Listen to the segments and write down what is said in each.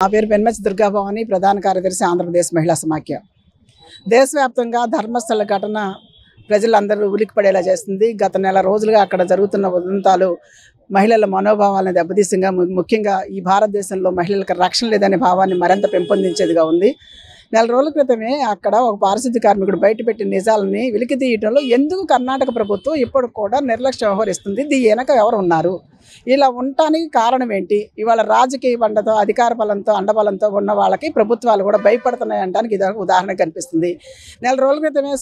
నా పేరు పెన్మచి దుర్గాభవాని, ప్రధాన కార్యదర్శి ఆంధ్రప్రదేశ్ మహిళా సమాఖ్య. దేశవ్యాప్తంగా ధర్మస్థల ఘటన ప్రజలందరూ ఉలిక్కిపడేలా చేస్తుంది. గత నెల రోజులుగా అక్కడ జరుగుతున్న ఉదంతాలు మహిళల మనోభావాలను దెబ్బతీసింగా, ముఖ్యంగా ఈ భారతదేశంలో మహిళలకు రక్షణ లేదనే భావాన్ని మరింత పెంపొందించేదిగా ఉంది. నెల రోజుల క్రితమే అక్కడ ఒక పారిశుద్ధ్య కార్మికుడు బయటపెట్టిన నిజాలని వెలికి తీయటంలో ఎందుకు కర్ణాటక ప్రభుత్వం ఇప్పుడు కూడా నిర్లక్ష్యం వ్యవహరిస్తుంది? దీని వెనక ఎవరు ఉన్నారు? ఇలా ఉండటానికి కారణం ఏంటి? ఇవాళ రాజకీయ బండతో, అధికార బలంతో, అండబలంతో ఉన్న వాళ్ళకి ప్రభుత్వాలు కూడా భయపడుతున్నాయి అనడానికి ఇది ఒక ఉదాహరణ కనిపిస్తుంది. నెల రోజుల క్రితమే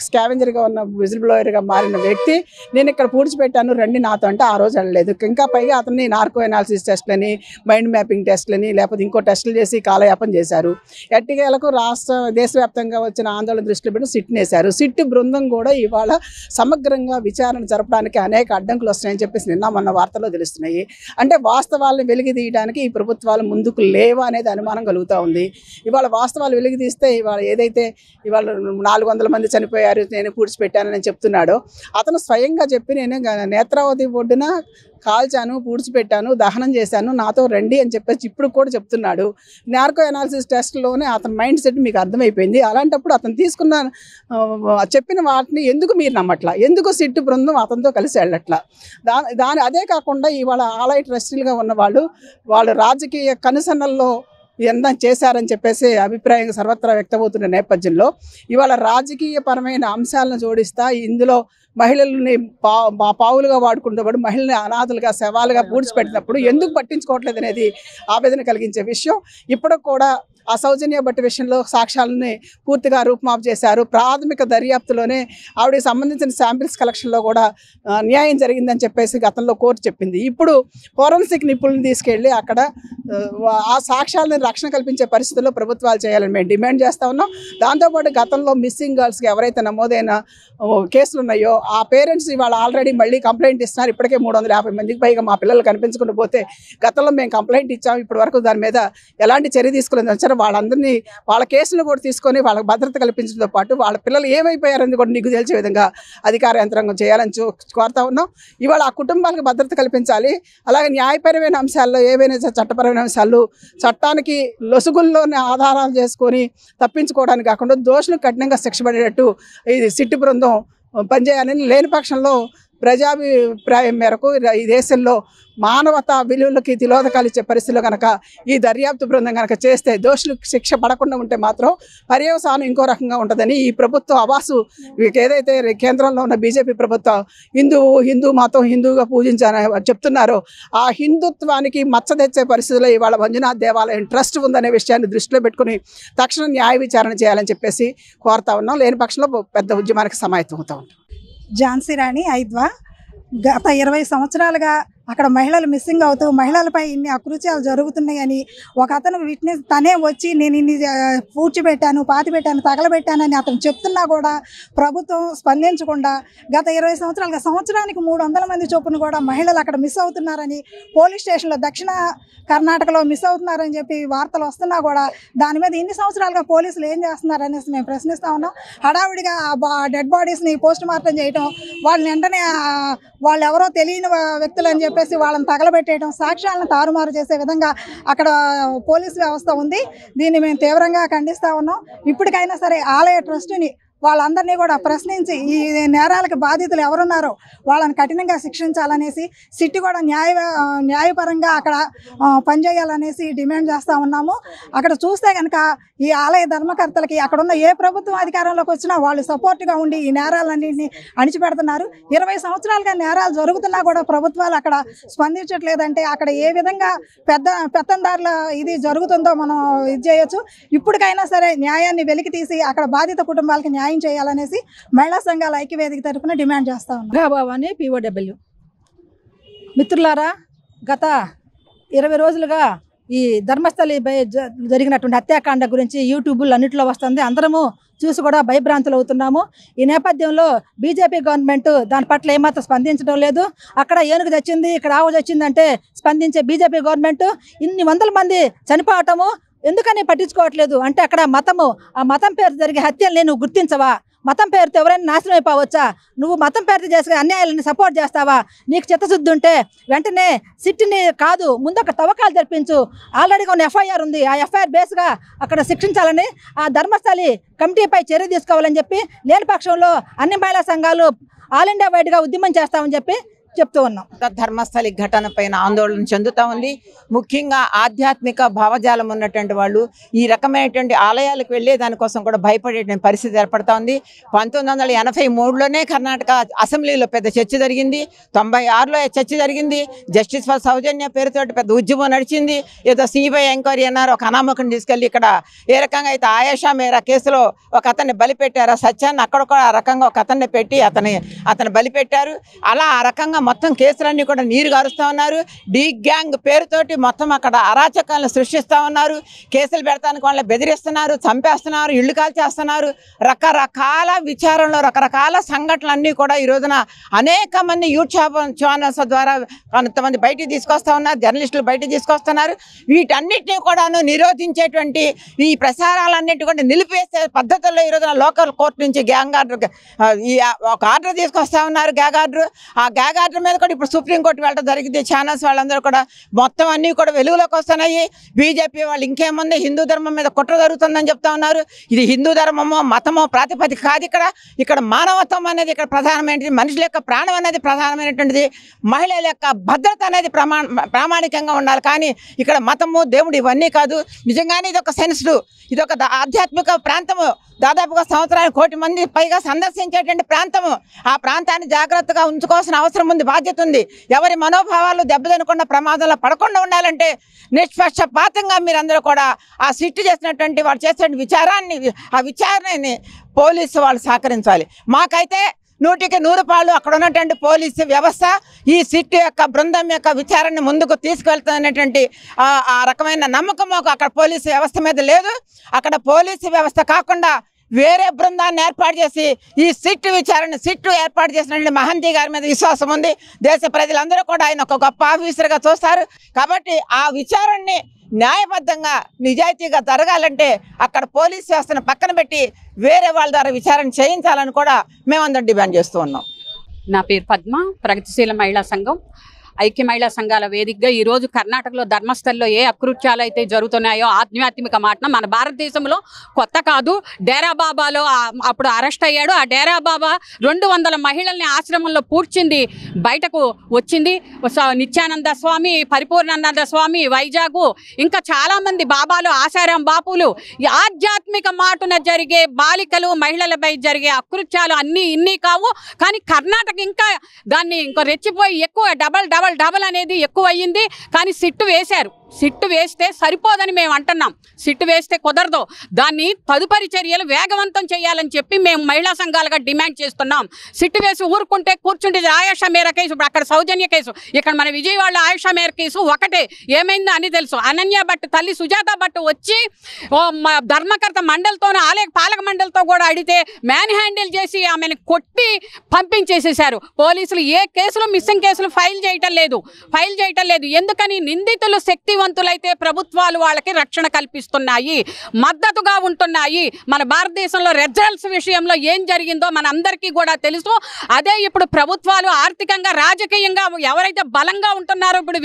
స్కావెంజర్గా ఉన్న విజిల్ బ్లోయర్గా మారిన వ్యక్తి నేను ఇక్కడ పూడ్చిపెట్టాను రండి నాతో అంటే ఆ రోజు వెళ్ళలేదు. ఇంకా పైగా అతన్ని నార్కో ఎనాలిసిస్ టెస్ట్లని, మైండ్ మ్యాపింగ్ టెస్ట్లని, లేకపోతే ఇంకో టెస్టులు చేసి కాలయాపన చేశారు. ఎట్టికేలకు దేశవ్యాప్తంగా వచ్చిన ఆందోళన దృష్టిలో పెట్టి సిట్ని వేశారు. సిట్ బృందం కూడా ఇవాళ సమగ్రంగా విచారణ జరపడానికి అనేక అడ్డంకులు వస్తున్నాయని చెప్పేసి నిన్న మొన్న వార్తల్లో తెలుస్తున్నాయి. అంటే వాస్తవాలను వెలికి తీయడానికి ఈ ప్రభుత్వాలు ముందుకు లేవా అనేది అనుమానం కలుగుతూ ఉంది. ఇవాళ వాస్తవాలు వెలికి తీస్తే ఇవాళ ఏదైతే ఇవాళ 400 మంది చనిపోయారు నేను పూడ్చిపెట్టానని చెప్తున్నాడో అతను స్వయంగా చెప్పి నేను నేత్రావతి ఒడ్డున కాల్చాను, పూడ్చిపెట్టాను, దహనం చేశాను, నాతో రండి అని చెప్పేసి ఇప్పుడు కూడా చెప్తున్నాడు. నార్కో ఎనాలిసిస్ టెస్ట్లోనే అతని మైండ్ సెట్ మీకు అర్థమైపోయింది. అలాంటప్పుడు అతను తీసుకున్న చెప్పిన వాటిని ఎందుకు మీరు నమ్మట్లా? ఎందుకు సిట్టు బృందం అతనితో కలిసి వెళ్ళట్లా? అదే కాకుండా ఇవాళ ఆలయ ట్రస్టీలుగా ఉన్న వాళ్ళు రాజకీయ కనుసన్నల్లో ఎంత చేశారని చెప్పేసి అభిప్రాయం సర్వత్రా వ్యక్తమవుతున్న నేపథ్యంలో ఇవాళ రాజకీయపరమైన అంశాలను జోడిస్తా ఇందులో మహిళల్ని పావులుగా వాడుకుంటూ మహిళల్ని అనాథలుగా, శవాలుగా పూడ్చిపెట్టినప్పుడు ఎందుకు పట్టించుకోవట్లేదు అనేది ఆవేదన కలిగించే విషయం. ఇప్పుడు కూడా ఆ సౌజన్య భట్ విషయంలో సాక్ష్యాలని పూర్తిగా రూపుమాపు చేశారు. ప్రాథమిక దర్యాప్తులోనే ఆవిడకి సంబంధించిన శాంపిల్స్ కలెక్షన్లో కూడా న్యాయం జరిగిందని చెప్పేసి గతంలో కోర్టు చెప్పింది. ఇప్పుడు ఫోరెన్సిక్ నిపుణులను తీసుకెళ్ళి అక్కడ ఆ సాక్ష్యాలను రక్షణ కల్పించే పరిస్థితుల్లో ప్రభుత్వాలు చేయాలని మేము డిమాండ్ చేస్తూ ఉన్నాం. దాంతోపాటు గతంలో మిస్సింగ్ గర్ల్స్కి ఎవరైతే నమోదైన కేసులు ఉన్నాయో ఆ పేరెంట్స్ ఇవాళ ఆల్రెడీ మళ్ళీ కంప్లైంట్ ఇస్తున్నారు. ఇప్పటికే 350 మందికి పైగా మా పిల్లలు కనిపించకుండా పోతే గతంలో మేము కంప్లైంట్ ఇచ్చాము, ఇప్పటి వరకు దాని మీద ఎలాంటి చర్య తీసుకోలేదని వచ్చారు. వాళ్ళందరినీ వాళ్ళ కేసులు కూడా తీసుకొని వాళ్ళకి భద్రత కల్పించడంతో పాటు వాళ్ళ పిల్లలు ఏమైపోయారని కూడా నీకు తెలిసే విధంగా అధికార యంత్రాంగం చేయాలని కోరుతా ఉన్నాం. ఇవాళ ఆ కుటుంబాలకు భద్రత కల్పించాలి. అలాగే న్యాయపరమైన అంశాల్లో ఏవైనా చట్టపరమైన అంశాలు చట్టానికి లొసుగుల్లోనే ఆధారాలు చేసుకొని తప్పించుకోవడానికి కాకుండా దోషులు కఠినంగా శిక్ష పడేటట్టు ఇది సిట్టు బృందం పనిచేయాలని, లేని పక్షంలో ప్రజాభిప్రాయం మేరకు ఈ దేశంలో మానవతా విలువలకి తిలోదకాలు ఇచ్చే పరిస్థితిలో కనుక ఈ దర్యాప్తు బృందం కనుక చేస్తే, దోషులకు శిక్ష పడకుండా ఉంటే మాత్రం పర్యవసానం ఇంకో రకంగా ఉంటుందని ఈ ప్రభుత్వం అవాసు ఏదైతే కేంద్రంలో ఉన్న బీజేపీ ప్రభుత్వం హిందూ మతం హిందూగా పూజించాలని చెప్తున్నారో ఆ హిందుత్వానికి మచ్చ తెచ్చే పరిస్థితుల్లో ఇవాళ మంజునాథ్ దేవాలయం ట్రస్ట్ ఉందనే విషయాన్ని దృష్టిలో పెట్టుకుని తక్షణం న్యాయ విచారణ చేయాలని చెప్పేసి కోరుతా ఉన్నాం. లేని పక్షంలో పెద్ద ఉద్యమానికి సమాయత్తం అవుతా ఉంటాం. ఝాన్సీ రాణి ఐద్వా. గత 20 సంవత్సరాలుగా అక్కడ మహిళలు మిస్సింగ్ అవుతూ మహిళలపై ఇన్ని అకృత్యాలు జరుగుతున్నాయని ఒక అతను విట్నెస్ తనే వచ్చి నేను ఇన్ని పూడ్చిపెట్టాను, పాతిపెట్టాను, తగలబెట్టానని అతను చెప్తున్నా కూడా ప్రభుత్వం స్పందించకుండా గత 20 సంవత్సరాలుగా సంవత్సరానికి 300 మంది చొప్పున కూడా మహిళలు అక్కడ మిస్ అవుతున్నారని, పోలీస్ స్టేషన్లో దక్షిణ కర్ణాటకలో మిస్ అవుతున్నారని చెప్పి వార్తలు వస్తున్నా కూడా దాని మీద ఇన్ని సంవత్సరాలుగా పోలీసులు ఏం చేస్తున్నారనేసి మేము ప్రశ్నిస్తూ ఉన్నాం. హడావుడిగా డెడ్ బాడీస్ని పోస్ట్ మార్టం చేయటం, వాళ్ళని వెంటనే వాళ్ళు ఎవరో తెలియని వ్యక్తులు అని చెప్పేసి వాళ్ళని తగలబెట్టేయడం, సాక్ష్యాలను తారుమారు చేసే విధంగా అక్కడ పోలీసు వ్యవస్థ ఉంది. దీన్ని మేము తీవ్రంగా ఖండిస్తూ ఉన్నాం. ఇప్పటికైనా సరే ఆలయ ట్రస్టుని వాళ్ళందరినీ కూడా ప్రశ్నించి ఈ నేరాలకు బాధితులు ఎవరున్నారో వాళ్ళని కఠినంగా శిక్షించాలనేసి, సిట్టి కూడా న్యాయపరంగా అక్కడ పనిచేయాలనేసి డిమాండ్ చేస్తూ ఉన్నాము. అక్కడ చూస్తే కనుక ఈ ఆలయ ధర్మకర్తలకి అక్కడున్న ఏ ప్రభుత్వం అధికారంలోకి వచ్చినా వాళ్ళు సపోర్ట్గా ఉండి ఈ నేరాలన్నింటినీ అణిచిపెడుతున్నారు. 20 సంవత్సరాలుగా నేరాలు జరుగుతున్నా కూడా ప్రభుత్వాలు అక్కడ స్పందించట్లేదంటే అక్కడ ఏ విధంగా పెత్తందారుల ఇది జరుగుతుందో మనం ఇది చేయొచ్చు. ఇప్పటికైనా సరే న్యాయాన్ని వెలికి తీసి అక్కడ బాధిత కుటుంబాలకి న్యాయం చేయాలనేసి మహిళా సంఘాల ఐక్యవేదిక తరఫున డిమాండ్ చేస్తా ఉన్నాం. భవాని POW. మిత్రులారా, గత 20 రోజులుగా ఈ ధర్మస్థలిపై జరిగినటువంటి హత్యాకాండ గురించి యూట్యూబ్లో అన్నింటిలో వస్తుంది. అందరము చూసి కూడా భయభ్రాంతులు అవుతున్నాము. ఈ నేపథ్యంలో బీజేపీ గవర్నమెంట్ దాని పట్ల ఏమాత్రం స్పందించడం లేదు. అక్కడ ఏనుగు తెచ్చింది, ఇక్కడ ఆవు తెచ్చిందంటే స్పందించే బీజేపీ గవర్నమెంట్ ఇన్ని వందల మంది చనిపోవటము ఎందుకని పట్టించుకోవట్లేదు అంటే అక్కడ మతము, ఆ మతం పేరు జరిగే హత్యల్ని నువ్వు గుర్తించవా? మతం పేరుతో ఎవరైనా నాశనం అయిపోవచ్చా? నువ్వు మతం పేరుతో చేసే అన్యాయాలని సపోర్ట్ చేస్తావా? నీకు చిత్తశుద్ధి ఉంటే వెంటనే సిట్ని కాదు, ముందు అక్కడ తవ్వకాలు జరిపించు. ఆల్రెడీగా ఉన్న ఎఫ్ఐఆర్ ఉంది, ఆ ఎఫ్ఐఆర్ బేస్గా అక్కడ శిక్షించాలని, ఆ ధర్మస్థలి కమిటీపై చర్య తీసుకోవాలని చెప్పి, లేని పక్షంలో అన్ని మహిళా సంఘాలు ఆల్ ఇండియా వైడ్గా ఉద్యమం చేస్తామని చెప్పి చెప్తూ ఉన్నాం. ధర్మస్థలి ఘటన పైన ఆందోళన చెందుతూ ఉంది. ముఖ్యంగా ఆధ్యాత్మిక భావజాలం ఉన్నటువంటి వాళ్ళు ఈ రకమైనటువంటి ఆలయాలకు వెళ్ళే దానికోసం కూడా భయపడేటువంటి పరిస్థితి ఏర్పడతా ఉంది. 1983లోనే కర్ణాటక అసెంబ్లీలో పెద్ద చర్చ జరిగింది, 96లో చర్చ జరిగింది. జస్టిస్ ఫర్ సౌజన్య పేరుతో పెద్ద ఉద్యమం నడిచింది. ఏదో సిబిఐ ఎంక్వైరీ అన్నారు, ఒక అనామకుని తీసుకెళ్ళి ఇక్కడ ఏ రకంగా అయితే ఆయేషా మేరా కేసులో ఒక అతన్ని బలిపెట్టారు, సత్యాన్ని అక్కడ కూడా ఆ రకంగా ఒక అతన్ని పెట్టి అతను బలిపెట్టారు. అలా ఆ రకంగా మొత్తం కేసులన్నీ కూడా నీరు గారుస్తూ ఉన్నారు. డీ గ్యాంగ్ పేరుతోటి మొత్తం అక్కడ అరాచకాలను సృష్టిస్తూ ఉన్నారు. కేసులు పెడతానికి వాళ్ళని బెదిరిస్తున్నారు, చంపేస్తున్నారు, ఇళ్ళు కాల్చేస్తున్నారు. రకరకాల విచారణలో రకరకాల సంఘటనలన్నీ కూడా ఈ రోజున అనేక మంది యూట్యూబ్ ఛానల్స్ ద్వారా కొంతమంది బయటికి తీసుకొస్తూ ఉన్నారు, జర్నలిస్టులు బయటికి తీసుకొస్తున్నారు. వీటన్నిటినీ కూడాను నిరోధించేటువంటి ఈ ప్రసారాలన్నిటి కూడా నిలిపేసే పద్ధతుల్లో ఈ రోజున లోకల్ కోర్టు నుంచి గ్యాంగ్ ఆర్డర్ ఒక ఆర్డర్ తీసుకొస్తా ఉన్నారు, గ్యాగ్ ఆర్డర్. ఆ గ్యాగ్ ఆర్డర్ మీద కూడా ఇప్పుడు సుప్రీంకోర్టు వెళ్ళడం జరిగింది. ఛానల్స్ వాళ్ళందరూ కూడా మొత్తం అన్నీ కూడా వెలుగులోకి వస్తున్నాయి. బీజేపీ వాళ్ళు ఇంకేముంది, హిందూ ధర్మం మీద కుట్ర జరుగుతుందని చెప్తా ఉన్నారు. ఇది హిందూ ధర్మమో మతమో ప్రాతిపదిక కాదు. ఇక్కడ మానవత్వం అనేది ఇక్కడ ప్రధానమైనది, మనుషుల యొక్క ప్రాణం అనేది ప్రధానమైనటువంటిది, మహిళల యొక్క భద్రత అనేది ప్రామాణికంగా ఉండాలి. కానీ ఇక్కడ మతము దేవుడు ఇవన్నీ కాదు. నిజంగానే ఇది ఒక సెన్సిటివ్, ఇది ఒక ఆధ్యాత్మిక ప్రాంతము. దాదాపుగా సంవత్సరానికి 1 కోటి మంది పైగా సందర్శించేటువంటి ప్రాంతము. ఆ ప్రాంతాన్ని జాగ్రత్తగా ఉంచుకోవాల్సిన అవసరం ఉంది, బాధ్యత ఉంది. ఎవరి మనోభావాలు దెబ్బతినకుండా ప్రమాదంలో పడకుండా ఉండాలంటే నిష్పక్షపాతంగా మీరందరూ కూడా ఆ సిట్టు చేసినటువంటి వాడు చేసినటువంటి ఆ విచారణని పోలీసు వాళ్ళు సహకరించాలి. మాకైతే 100కి 100 పాళ్ళు అక్కడ ఉన్నటువంటి పోలీసు వ్యవస్థ ఈ సిట్ యొక్క బృందం యొక్క విచారణని ముందుకు తీసుకెళ్తున్నటువంటి ఆ రకమైన నమ్మకం అక్కడ పోలీసు వ్యవస్థ మీద లేదు. అక్కడ పోలీసు వ్యవస్థ కాకుండా వేరే బృందాన్ని ఏర్పాటు చేసి ఈ సిట్ ఏర్పాటు చేసినటువంటి మహంతి గారి మీద విశ్వాసం ఉంది. దేశ ప్రజలందరూ కూడా ఆయన ఒక గొప్ప ఆఫీసర్గా చూస్తారు. కాబట్టి ఆ విచారణని న్యాయబద్ధంగా నిజాయితీగా జరగాలంటే అక్కడ పోలీస్ వ్యవస్థను పక్కన పెట్టి వేరే వాళ్ళ ద్వారా విచారణ చేయించాలని కూడా మేమందరం డిమాండ్ చేస్తూ ఉన్నాం. నా పేరు పద్మ, ప్రగతిశీల మహిళా సంఘం ఐక్య మహిళా సంఘాల వేదికగా ఈరోజు కర్ణాటకలో ధర్మస్థల్లో ఏ అకృత్యాలు అయితే జరుగుతున్నాయో ఆధ్యాత్మిక మాట మన భారతదేశంలో కొత్త కాదు. డేరా బాబాలో అప్పుడు అరెస్ట్ అయ్యాడు. ఆ డేరా బాబా 200 మహిళల్ని ఆశ్రమంలో పూడ్చింది, బయటకు వచ్చింది. నిత్యానంద స్వామి, పరిపూర్ణానంద స్వామి, వైజాగ్, ఇంకా చాలామంది బాబాలు, ఆశారాం బాపులు, ఈ ఆధ్యాత్మిక మాటున జరిగే బాలికలు మహిళలపై జరిగే అకృత్యాలు అన్నీ ఇన్ని కావు. కానీ కర్ణాటక ఇంకా దాన్ని ఇంకా రెచ్చిపోయి ఎక్కువ డబల్ అనేది ఎక్కువ అయ్యింది. కానీ సిట్టు వేశారు. సిట్టు వేస్తే సరిపోదని మేము అంటున్నాం. సిట్టు వేస్తే కుదరదు, దాన్ని తదుపరి చర్యలు వేగవంతం చేయాలని చెప్పి మేము మహిళా సంఘాలుగా డిమాండ్ చేస్తున్నాం. సిట్టు వేసి ఊరుకుంటే కూర్చుంటే ఆయేషా మేరా కేసు, ఇప్పుడు అక్కడ సౌజన్య కేసు, ఇక్కడ మన విజయవాడలో ఆయేషా మేరా కేసు ఒకటే. ఏమైందో అని తెలుసు. అనన్య భట్ తల్లి సుజాత భట్ వచ్చి ధర్మకర్త మండలితోనూ ఆలయ పాలక మండలితో కూడా అడిగితే మ్యాన్ హ్యాండిల్ చేసి ఆమెను కొట్టి పంపించేసేసారు. పోలీసులు ఏ కేసులు మిస్సింగ్ కేసులు ఫైల్ చేయటం లేదు. ఎందుకని? నిందితులు శక్తివంతులైతే ప్రభుత్వాలు వాళ్ళకి రక్షణ కల్పిస్తున్నాయి, మద్దతుగా ఉంటున్నాయి. మన భారతదేశంలో రిజల్ట్స్ విషయంలో ఏం జరిగిందో మన అందరికీ కూడా తెలుసు. అదే ఇప్పుడు ప్రభుత్వాలు ఆర్థికంగా రాజకీయంగా ఎవరైతే బలంగా ఉంటున్నారో, ఇప్పుడు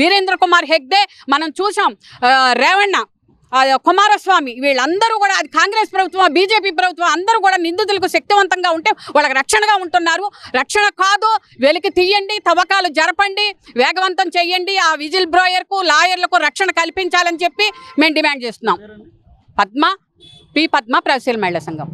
వీరేంద్ర కుమార్ హెగ్డే మనం చూసాం, రేవణ్ణ, కుమారస్వామి, వీళ్ళందరూ కూడా, అది కాంగ్రెస్ ప్రభుత్వం, బీజేపీ ప్రభుత్వం, అందరూ కూడా నిందితులకు శక్తివంతంగా ఉంటే వాళ్ళకి రక్షణగా ఉంటున్నారు. రక్షణ కాదు, వెలికి తీయండి, తవ్వకాలు జరపండి, వేగవంతం చేయండి. ఆ విజిల్ బ్రోయర్కు, లాయర్లకు రక్షణ కల్పించాలని చెప్పి మేము డిమాండ్ చేస్తున్నాం. పద్మ, ప్రగతిశీల మహిళా సంఘం.